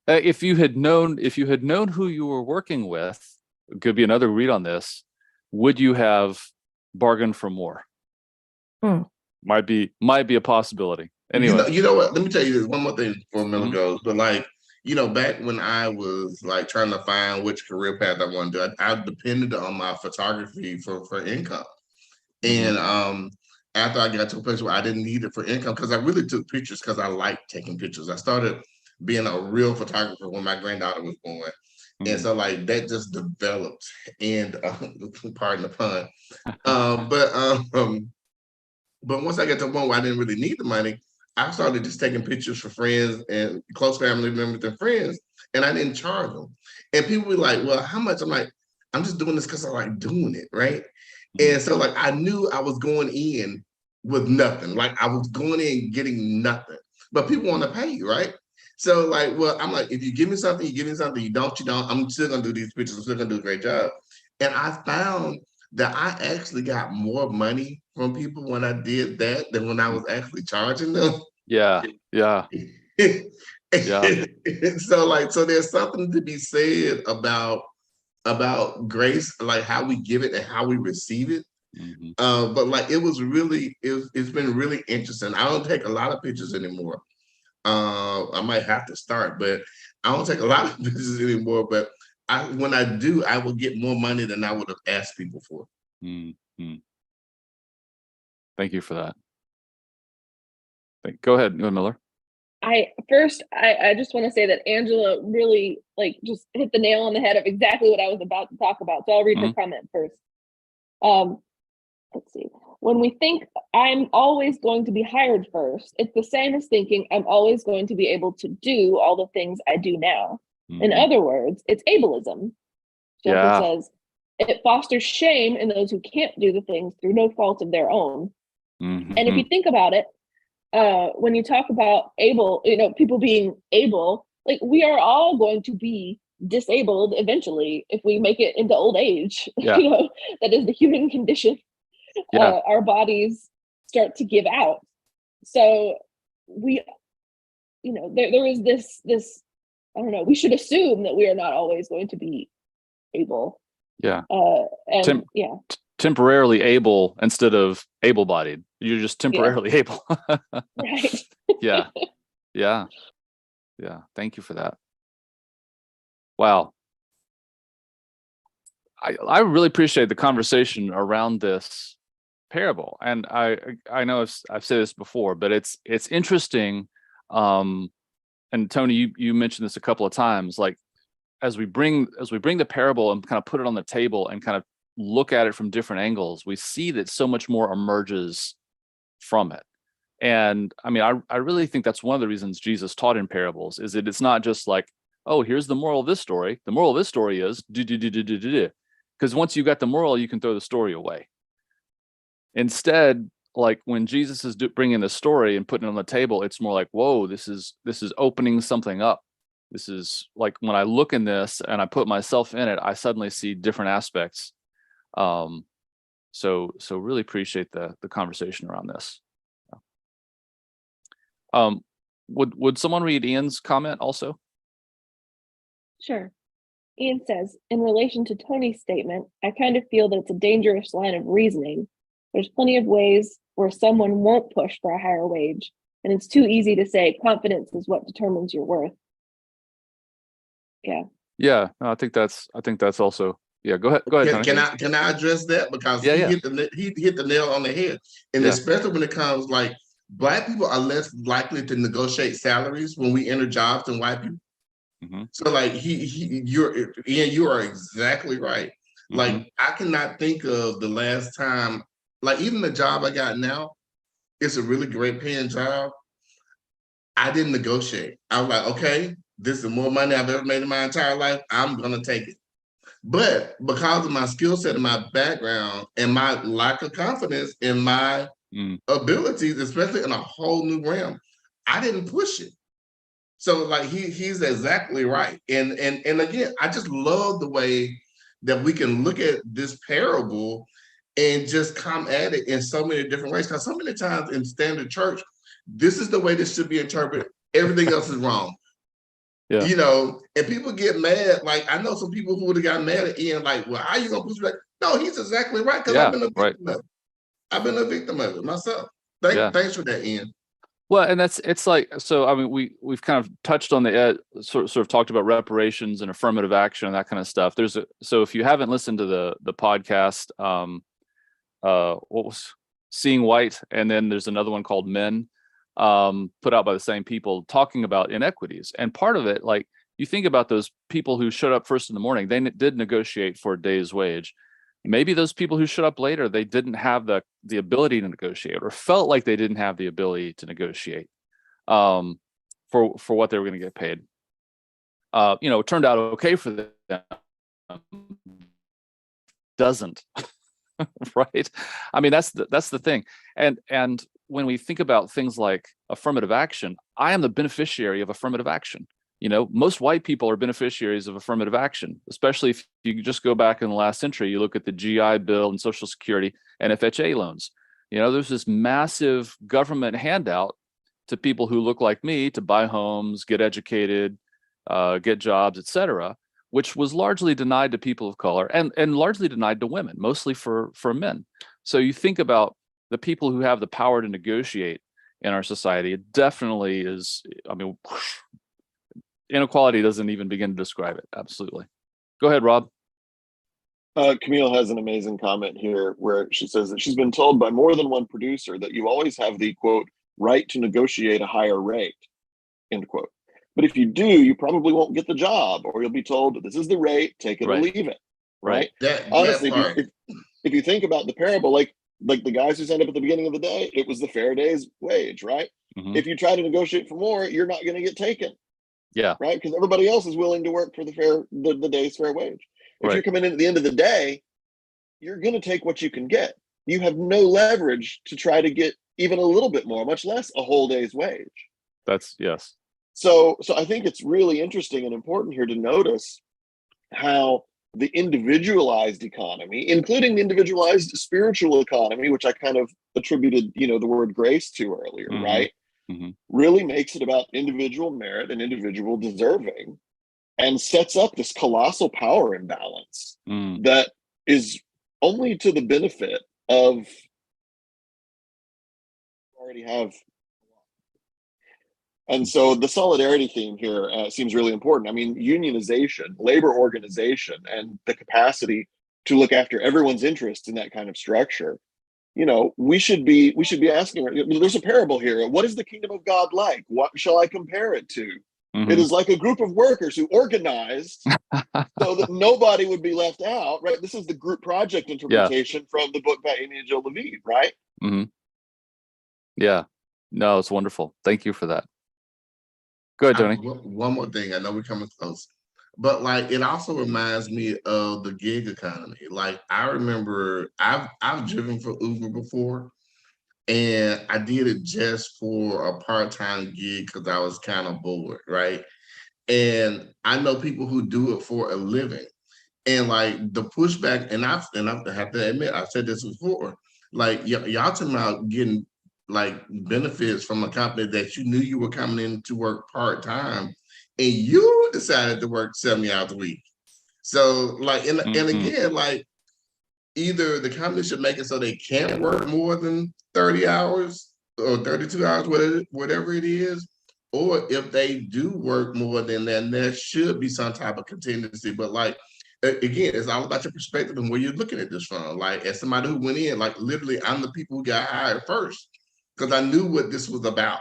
If you had known who you were working with, it could be another read on this, would you have bargained for more? Might be a possibility. Anyway. You know what? Let me tell you this one more thing before Miller goes. But back when I was like trying to find which career path I wanted to do, I depended on my photography for income. And after I got to a place where I didn't need it for income, because I really took pictures because I liked taking pictures. I started being a real photographer when my granddaughter was born. And so like that just developed, and pardon the pun. But once I got to a point where I didn't really need the money, I started just taking pictures for friends and close family members and friends, and I didn't charge them. And people were like, well, how much? I'm like, I'm just doing this because I like doing it, right? And so like I knew I was going in with nothing. Like I was going in getting nothing. But people want to pay you, right? So like, well, I'm like, if you give me something, you give me something. You don't, I'm still gonna do these pictures. I'm still gonna do a great job. And I found that I actually got more money from people when I did that than when I was actually charging them. Yeah. So there's something to be said about grace, like how we give it and how we receive it. But like it's been really interesting. I don't take a lot of pictures anymore. I might have to start, but I don't take a lot of pictures anymore. But when I do, I will get more money than I would have asked people for. Thank you for that. Go ahead, Miller. I just want to say that Angela really just hit the nail on the head of exactly what I was about to talk about. So I'll read her comment first. Let's see. When we think I'm always going to be hired first, it's the same as thinking I'm always going to be able to do all the things I do now. In other words, it's ableism. Shelton says, it fosters shame in those who can't do the things through no fault of their own. And if you think about it, when you talk about people being able, like we are all going to be disabled eventually if we make it into old age. That is the human condition. Our bodies start to give out. So we, there is this, I don't know, we should assume that we are not always going to be able. Temporarily able instead of able-bodied. You're just temporarily able. Right. Yeah. Thank you for that. Wow. I really appreciate the conversation around this parable, and I know I've said this before, but it's interesting. And Tony, you mentioned this a couple of times, like as we bring the parable and kind of put it on the table and kind of look at it from different angles, we see that so much more emerges from it. And I mean, I really think that's one of the reasons Jesus taught in parables, is that it's not just like, oh, here's the moral of this story. The moral of this story is because once you got the moral, you can throw the story away. Instead, like when Jesus is bringing the story and putting it on the table, it's more like, whoa, this is opening something up. This is like, when I look in this and I put myself in it, I suddenly see different aspects. So really appreciate the conversation around this. Would someone read Ian's comment also? Sure. Ian says, in relation to Tony's statement, I kind of feel that it's a dangerous line of reasoning. There's plenty of ways where someone won't push for a higher wage, and it's too easy to say confidence is what determines your worth. Yeah. Yeah, no, I think that's also, yeah. Go ahead. Tony. Can I address that, because he hit the nail on the head, and especially when it comes like Black people are less likely to negotiate salaries when we enter jobs than white people. Mm-hmm. So like you are exactly right. Mm-hmm. Like I cannot think of the last time, like even the job I got now, it's a really great paying job. I didn't negotiate. I was like, okay, this is more money I've ever made in my entire life. I'm gonna take it. But because of my skill set and my background and my lack of confidence in my abilities, especially in a whole new realm, I didn't push it. So like he's exactly right. And again, I just love the way that we can look at this parable and just come at it in so many different ways. Because so many times in standard church, this is the way this should be interpreted. Everything else is wrong. Yeah. You know, and people get mad. Like I know some people who would have got mad at Ian, like, well, how are you gonna push back? No, he's exactly right, because I've been a victim of it. I've been a victim of it myself. Thanks for that, Ian. Well, and it's like, so I mean, we've kind of touched on the sort of talked about reparations and affirmative action and that kind of stuff. So if you haven't listened to the podcast, what was Seeing White, and then there's another one called Men, put out by the same people, talking about inequities. And part of it, like you think about those people who showed up first in the morning, they did negotiate for a day's wage. Maybe those people who showed up later, they didn't have the ability to negotiate, or felt like they didn't have the ability to negotiate for what they were going to get paid. It turned out okay for them. Doesn't. Right? I mean, that's the thing. And when we think about things like affirmative action, I am the beneficiary of affirmative action. Most white people are beneficiaries of affirmative action, especially if you just go back in the last century. You look at the GI Bill and Social Security and FHA loans. There's this massive government handout to people who look like me to buy homes, get educated, get jobs, etc., which was largely denied to people of color and largely denied to women, mostly for men. So you think about the people who have the power to negotiate in our society, it definitely is, I mean, inequality doesn't even begin to describe it. Absolutely. Go ahead, Rob. Camille has an amazing comment here where she says that she's been told by more than one producer that you always have the, quote, right to negotiate a higher rate, end quote. But if you do, you probably won't get the job, or you'll be told this is the rate, take it or leave it. Right. Honestly, if you think about the parable, like the guys who signed up at the beginning of the day, it was the fair day's wage, right? Mm-hmm. If you try to negotiate for more, you're not going to get taken. Yeah. Right. Because everybody else is willing to work for the day's fair wage. If you're coming in at the end of the day, you're going to take what you can get. You have no leverage to try to get even a little bit more, much less a whole day's wage. Yes. So I think it's really interesting and important here to notice how the individualized economy, including the individualized spiritual economy, which I kind of attributed, the word grace to earlier, mm-hmm. right? Mm-hmm. Really makes it about individual merit and individual deserving, and sets up this colossal power imbalance that is only to the benefit of already have. And so the solidarity theme here seems really important. I mean, unionization, labor organization, and the capacity to look after everyone's interest in that kind of structure, you know, we should be asking, there's a parable here. What is the kingdom of God like? What shall I compare it to? It is like a group of workers who organized so that nobody would be left out, right? This is the group project interpretation from the book by Amy and Joe Levine, right? Yeah. No, it's wonderful. Thank you for that. Go ahead, Tony. One more thing. I know we're coming close, but like it also reminds me of the gig economy. Like I remember I've driven for Uber before, and I did it just for a part-time gig because I was kind of bored, right? And I know people who do it for a living, and like the pushback, and I have to admit, I've said this before, like y'all talking about getting like benefits from a company that you knew you were coming in to work part-time, and you decided to work 70 hours a week. So like, and again, like either the company should make it so they can't work more than 30 hours or 32 hours, whatever it is, or if they do work more than that, there should be some type of contingency. But like, again, it's all about your perspective and where you're looking at this from. Like, as somebody who went in, like literally, I'm the people who got hired first because I knew what this was about,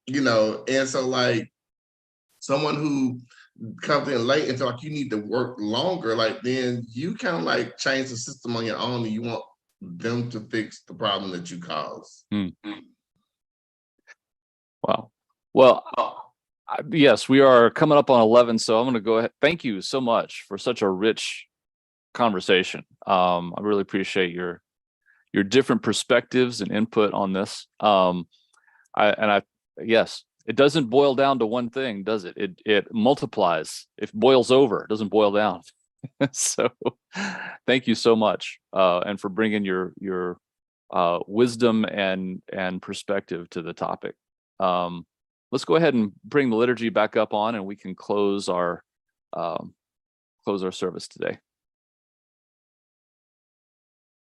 you know. And so like someone who comes in late and feel like you need to work longer, like then you kind of like change the system on your own and you want them to fix the problem that you caused. Wow. Well, yes, we are coming up on 11, so I'm going to go ahead. Thank you so much for such a rich conversation. I really appreciate your different perspectives and input on this. Yes, it doesn't boil down to one thing, does it? It multiplies. It boils over. It doesn't boil down. So, thank you so much, and for bringing your wisdom and perspective to the topic. Let's go ahead and bring the liturgy back up on, and we can close our service today.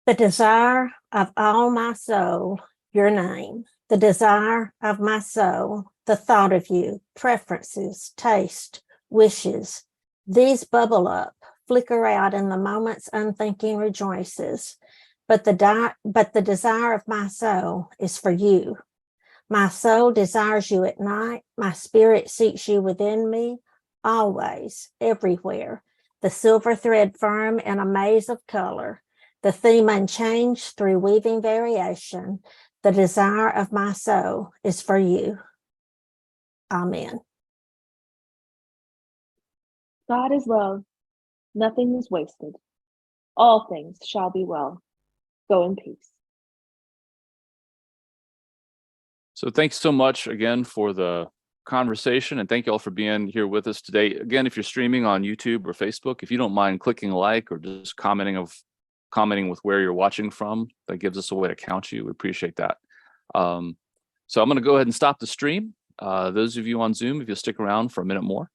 The desire of all my soul, your name. The desire of my soul, the thought of you, preferences, taste, wishes. These bubble up, flicker out in the moment's unthinking rejoices. But the desire of my soul is for you. My soul desires you at night. My spirit seeks you within me, always, everywhere. The silver thread firm in a maze of color. The theme unchanged through weaving variation. The desire of my soul is for you. Amen. God is love. Nothing is wasted. All things shall be well. Go in peace. So thanks so much again for the conversation, and thank you all for being here with us today. Again, if you're streaming on YouTube or Facebook, if you don't mind clicking like or just commenting with where you're watching from, that gives us a way to count you. We appreciate that. So I'm going to go ahead and stop the stream. Those of you on Zoom, if you'll stick around for a minute more.